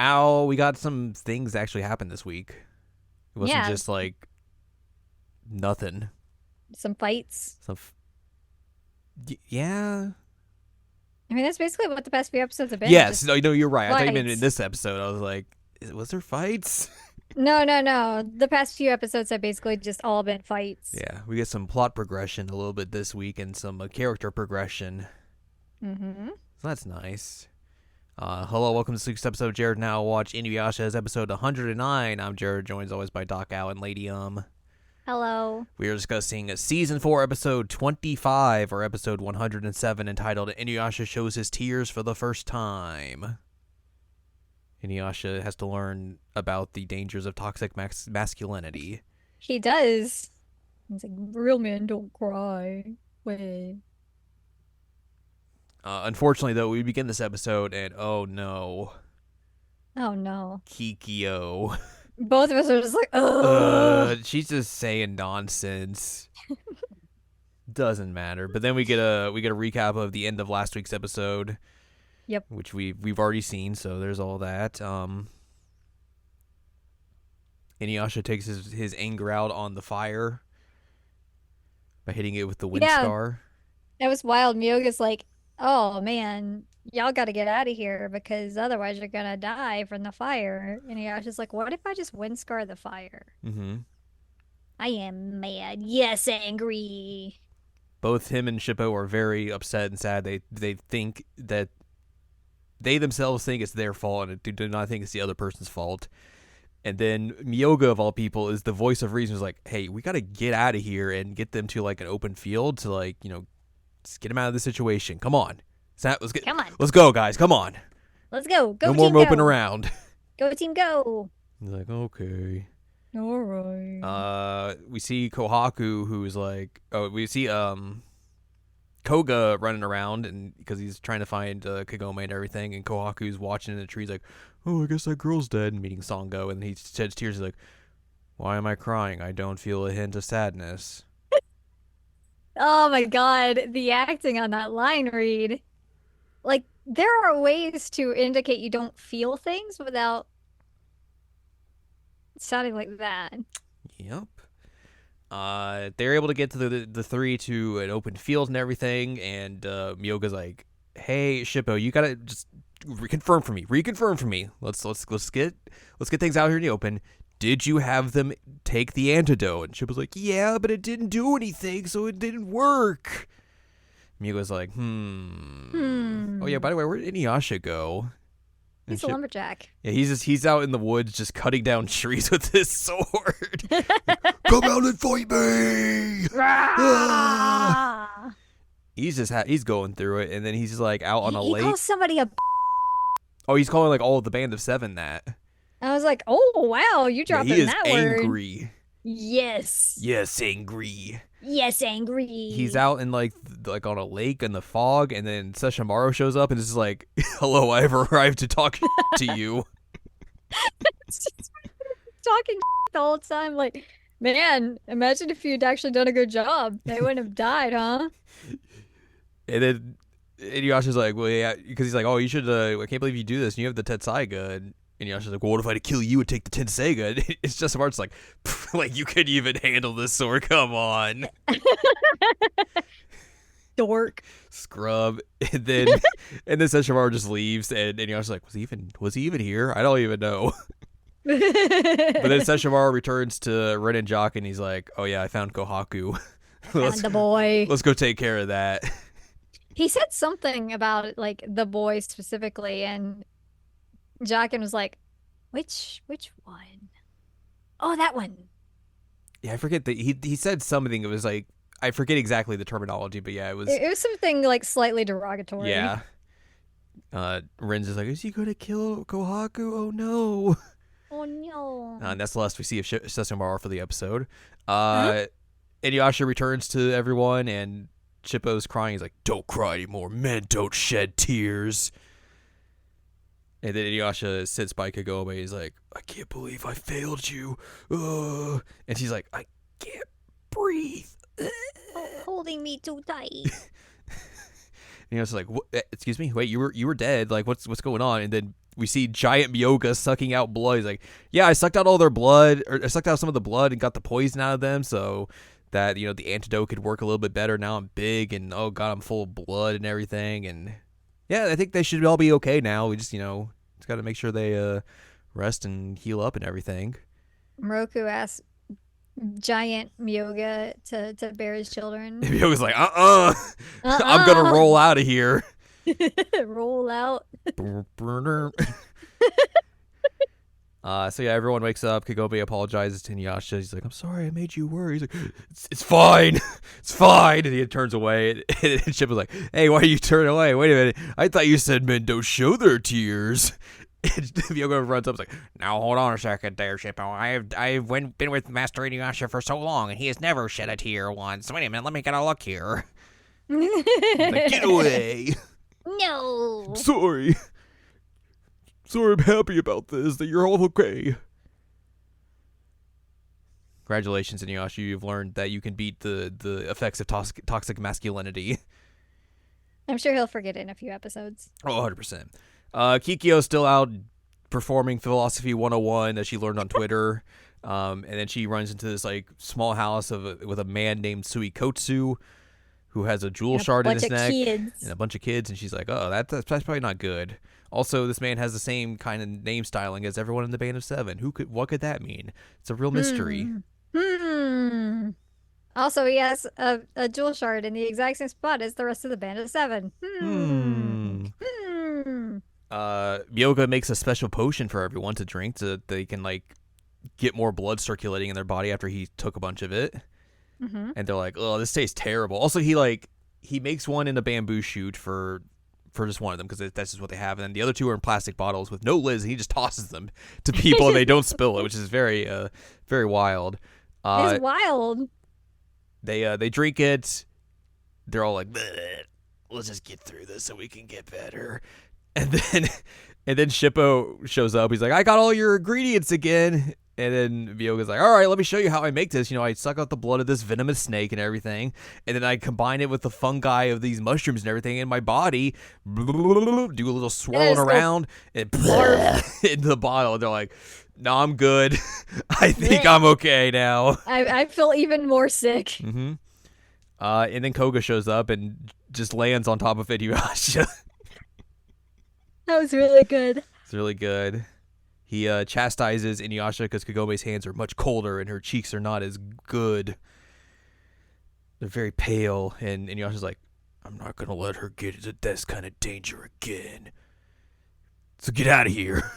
Ow, we got some things that actually happened this week. It wasn't Yeah, just like nothing. some fights. Some yeah. I mean, that's basically what the past few episodes have been, Yes, just no, you're right. I thought you meant in fights. this episode. I was like, was there fights? No, no, no. The past few episodes have basically just all been fights. Yeah, we get some plot progression a little bit this week and some character progression. Mm-hmm. So that's nice. Hello, welcome to this week's episode of Jared Now Watch Inuyasha's episode 109. I'm Jared, joined as always by Doc Al and Lady Hello. We are discussing season 4, episode 25, or episode 107, entitled Inuyasha Shows His Tears for the First Time. Inuyasha has to learn about the dangers of toxic masculinity. He does. He's like, real men don't cry. Wait. Unfortunately, though, we begin this episode and oh no, Oh no. Kikyo. Both of us are just like, ugh. She's just saying nonsense. Doesn't matter. But then we get a recap of the end of last week's episode, Yep. which we've already seen. So there's all that. Inuyasha takes his anger out on the fire by hitting it with the wind Yeah, scar. that was wild. Myoga's like, oh man, y'all got to get out of here because otherwise you're gonna die from the fire. And Yasha's like, what if I just wind scar the fire? Mm-hmm. I am mad. Yes, angry. Both him and Shippo are very upset and sad. They think that they themselves think it's their fault and do not think it's the other person's fault. And then Myoga, of all people, is the voice of reason. Is like, hey, we got to get out of here and get them to like an open field to like, just get them out of the situation. Come on, Come on. let's go, guys. Come on, Let's go. no Go more team moping go. around. Go team go. He's like, okay. All right. We see Kohaku, who's like, we see Koga running around and because he's trying to find Kagome and everything, and Kohaku's watching in the trees like, oh, I guess that girl's dead. And meeting Songo, and he sheds tears. He's like, why am I crying? I don't feel a hint of sadness. Oh my God, the acting on that line read. Like, there are ways to indicate you don't feel things without sounding like that. Yep. They're able to get to the three to an open field and everything, and Myoga's like, hey, Shippo, you gotta just reconfirm for me. Let's get things out here in the open. Did you have them take the antidote? And Shippo's like, yeah, but it didn't do anything, so it didn't work. Myoga's like, Oh yeah, Hmm. by the way, where did Inuyasha go? And He's a lumberjack. yeah, he's out in the woods just cutting down trees with his sword. Come out and fight me! Ah! Rah! He's going through it, and then he's just like out on a He lake. calls somebody a. Oh, he's calling like all the band of seven that. I was like, oh wow, you Yeah, dropped he in is that word. angry. Yes. Yes, angry. Yes, He's angry. out in like on a lake in the fog, and then Sesshomaru shows up and is just like, "Hello, I've arrived to talk to you." Talking the whole time, like, man, imagine if you'd actually done a good job. They wouldn't have died, huh? And then Inuyasha's like, "Well, yeah," because he's like, "Oh, you should. I can't believe you do this. And you have the Tenseiga." And Inuyasha's like, "Well, what if I had to kill you and take the Tenseiga?" And it's just Mart's like you couldn't even handle this sword. Come on, Dork. scrub. And then Sesshomaru just leaves, and Inuyasha's like, "Was he even here? I don't even know." But then Sesshomaru returns to Ren and Jock, and he's like, "Oh yeah, I found Kohaku. I let's found the boy. let's go take care of that." He said something about like the boy specifically, and Jockin was like, which one? Oh, that one. Yeah, I forget that he said something. It was like I forget exactly the terminology, but yeah, it was It was something like slightly derogatory. yeah. Ren's is like, is he gonna kill Kohaku? Oh no! Oh no. And that's the last we see of Sesshomaru for the episode. Huh? Inuyasha returns to everyone, and Chippo's crying. He's like, "Don't cry anymore. Men don't shed tears." And then Inuyasha sits by Kagome. He's like, "I can't believe I failed you." And she's like, "I can't breathe." Holding me too tight. And Inuyasha's like, "Excuse me, wait, you were dead. Like, what's going on?" And then we see giant Myoga sucking out blood. He's like, yeah, I sucked out all their blood, or I sucked out some of the blood and got the poison out of them, so that the antidote could work a little bit better. Now I'm big, and oh god, I'm full of blood and everything, and yeah, I think they should all be okay now. We just just got to make sure they rest and heal up and everything. Moroku asks giant Myoga to bear his children. Myoga's like, I'm gonna Uh-uh. roll out of here. Roll out. So yeah, everyone wakes up. Kagome apologizes to Inuyasha. He's like, "I'm sorry, I made you worry." He's like, "It's fine, it's fine." And he turns away. And Chip was like, "Hey, why are you turning away? Wait a minute. I thought you said men don't show their tears." And Myoga runs up. He's like, "Now hold on a second, there, Shippo. I've been with Master Inuyasha for so long, and he has never shed a tear once. Wait a minute, let me get a look here." He's like, "Get away!" No. Sorry. Sorry, I'm happy about this, that you're all okay. Congratulations, Inuyasha. You've learned that you can beat the effects of toxic masculinity. I'm sure he'll forget it in a few episodes. Oh, 100%. Kikyo's still out performing Philosophy 101 that she learned on Twitter. And then she runs into this like small house with a man named Suikotsu who has a jewel shard in his neck and a bunch of kids. And she's like, oh, that's probably not good. Also, this man has the same kind of name styling as everyone in the Band of Seven. What could that mean? It's a real mystery. Also, he has a jewel shard in the exact same spot as the rest of the Band of Seven. Myoga makes a special potion for everyone to drink so that they can like get more blood circulating in their body after he took a bunch of it. And they're like, oh, this tastes terrible. Also, he makes one in a bamboo shoot for just one of them because that's just what they have, and then the other two are in plastic bottles with no lids, and he just tosses them to people and they don't spill it, which is very very wild. It's wild. They drink it. They're all like, let's just get through this so we can get better. And then Shippo shows up. He's like, I got all your ingredients again. And then Myoga's like, all right, let me show you how I make this. I suck out the blood of this venomous snake and everything. And then I combine it with the fungi of these mushrooms and everything in my body. Do a little swirling around and into the bottle. And they're like, no, I'm good. I think I'm okay now. I feel even more sick. And then Koga shows up and just lands on top of Inuyasha. That was really good. It's really good. He chastises Inuyasha because Kagome's hands are much colder and her cheeks are not as good. They're very pale, and Inuyasha's like, I'm not going to let her get into this kind of danger again. So get out of here.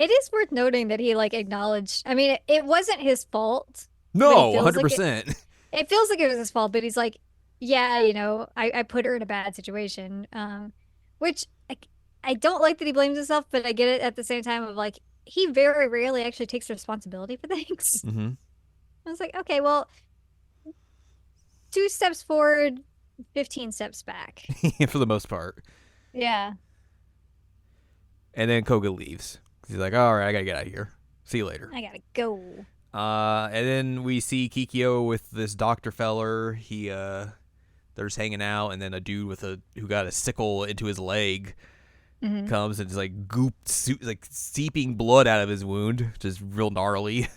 It is worth noting that he acknowledged. I mean, it wasn't his fault. No, 100%. It feels like it was his fault, but he's like, yeah, I put her in a bad situation. Which I don't like that he blames himself, but I get it at the same time of he very rarely actually takes responsibility for things. I was like, okay, well, 2 steps forward, 15 steps back. For the most part. Yeah. And then Koga leaves. He's like, all right, I gotta get out of here. See you later. I gotta go. And then we see Kikyo with this doctor feller. They're just hanging out, and then a dude who got a sickle into his leg comes and just seeping blood out of his wound, which is real gnarly.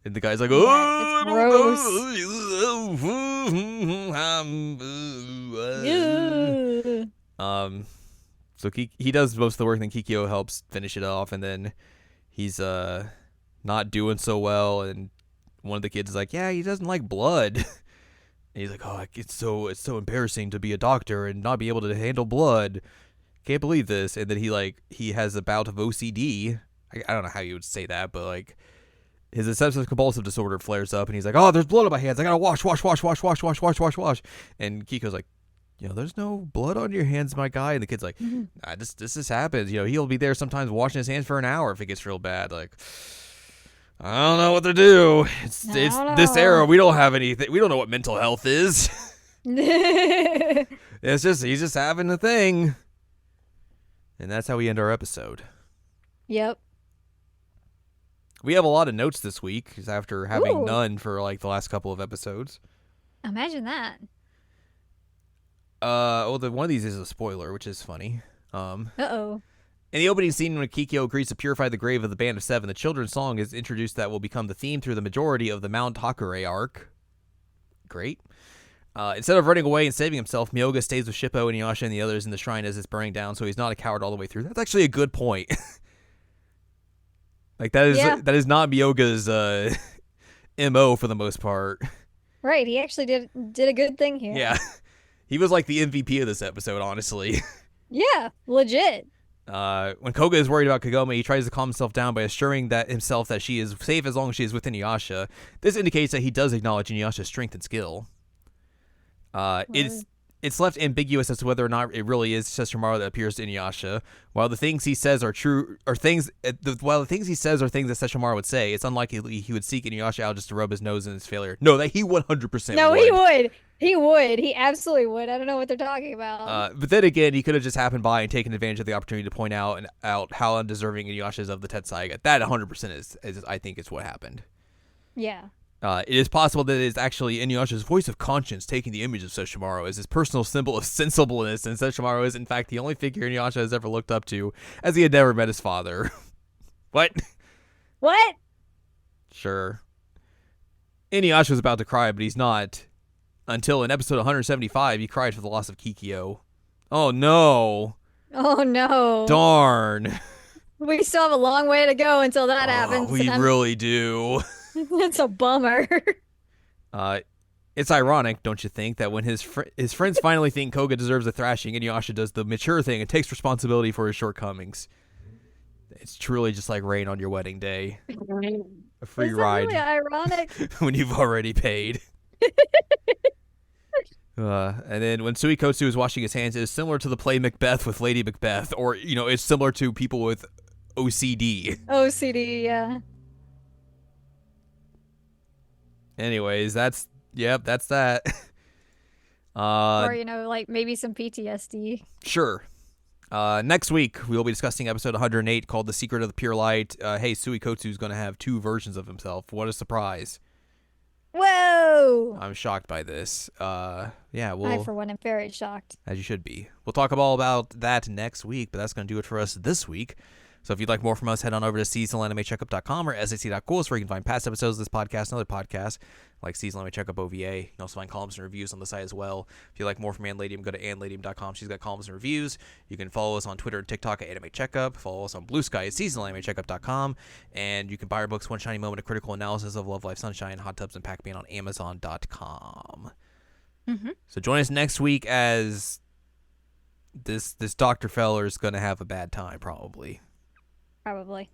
And the guy's like, "Oh, it's gross." So he does most of the work, and then Kikyo helps finish it off, and then he's not doing so well, and one of the kids is like, "Yeah, he doesn't like blood." And he's like, "Oh, it's so embarrassing to be a doctor and not be able to handle blood. Can't believe this." And then he has a bout of OCD. I don't know how you would say that, but his obsessive compulsive disorder flares up, and he's like, "Oh, there's blood on my hands. I gotta wash." And Kiko's like, there's no blood on your hands, my guy. And the kid's like, this just happens. He'll be there sometimes washing his hands for an hour if it gets real bad. I don't know what to do. It's this era. We don't have anything. We don't know what mental health is. He's just having a thing. And that's how we end our episode. Yep. We have a lot of notes this week after having Ooh. none for the last couple of episodes. Imagine that. Well, one of these is a spoiler, which is funny. Uh-oh. In the opening scene, when Kikyo agrees to purify the grave of the Band of Seven, the children's song is introduced that will become the theme through the majority of the Mount Hakure arc. Great. Instead of running away and saving himself, Myoga stays with Shippo and Inuyasha and the others in the shrine as it's burning down, so he's not a coward all the way through. That's actually a good point. Like that is not Myoga's MO for the most part. Right, he actually did a good thing here. Yeah. He was like the MVP of this episode, honestly. Yeah, legit. When Koga is worried about Kagome, he tries to calm himself down by assuring himself that she is safe as long as she is with Inuyasha. This indicates that he does acknowledge Inuyasha's strength and skill. It's left ambiguous as to whether or not it really is Sesshomaru that appears to Inuyasha. While the things he says are things he says are things that Sesshomaru would say, it's unlikely he would seek Inuyasha out just to rub his nose in his failure. No, that he 100% No, would. he would. He would. He absolutely would. I don't know what they're talking about. But then again, he could have just happened by and taken advantage of the opportunity to point out how undeserving Inuyasha is of the Tetsaiga. That 100% is I think, is what happened. Yeah. It is possible that it is actually Inuyasha's voice of conscience taking the image of Sesshomaru as his personal symbol of sensibleness, and Sesshomaru is, in fact, the only figure Inuyasha has ever looked up to, as he had never met his father. What? What? Sure. Inuyasha was about to cry, but he's not. Until in episode 175, he cried for the loss of Kikyo. Oh, no. Oh, no. Darn. We still have a long way to go until that happens. We really do. That's a bummer. It's ironic, don't you think, that when his friends finally think Koga deserves a thrashing, Inuyasha does the mature thing and takes responsibility for his shortcomings. It's truly just like rain on your wedding day. A free ride. Really ironic? When you've already paid. And then when Suikotsu is washing his hands, it is similar to the play Macbeth with Lady Macbeth, or, it's similar to people with OCD. OCD, yeah. Anyways, that's that. Or, like maybe some PTSD. Sure. Next week, we will be discussing episode 108 called The Secret of the Pure Light. Hey, Suikotsu is going to have two versions of himself. What a surprise. Whoa! I'm shocked by this. I, for one, am very shocked. As you should be. We'll talk all about that next week, but that's going to do it for us this week. So if you'd like more from us, head on over to seasonalanimecheckup.com or sac.cool, where you can find past episodes of this podcast and other podcasts like Seasonal Anime Checkup OVA. You can also find columns and reviews on the site as well. If you'd like more from Ann Ladium, go to annladium.com. She's got columns and reviews. You can follow us on Twitter and TikTok at Anime Checkup. Follow us on Blue Sky at seasonalanimecheckup.com. And you can buy our books, One Shiny Moment, A Critical Analysis of Love, Life, Sunshine, Hot Tubs, and Pac-Man on Amazon.com. Mm-hmm. So join us next week as this Dr. Feller is going to have a bad time, probably. Probably.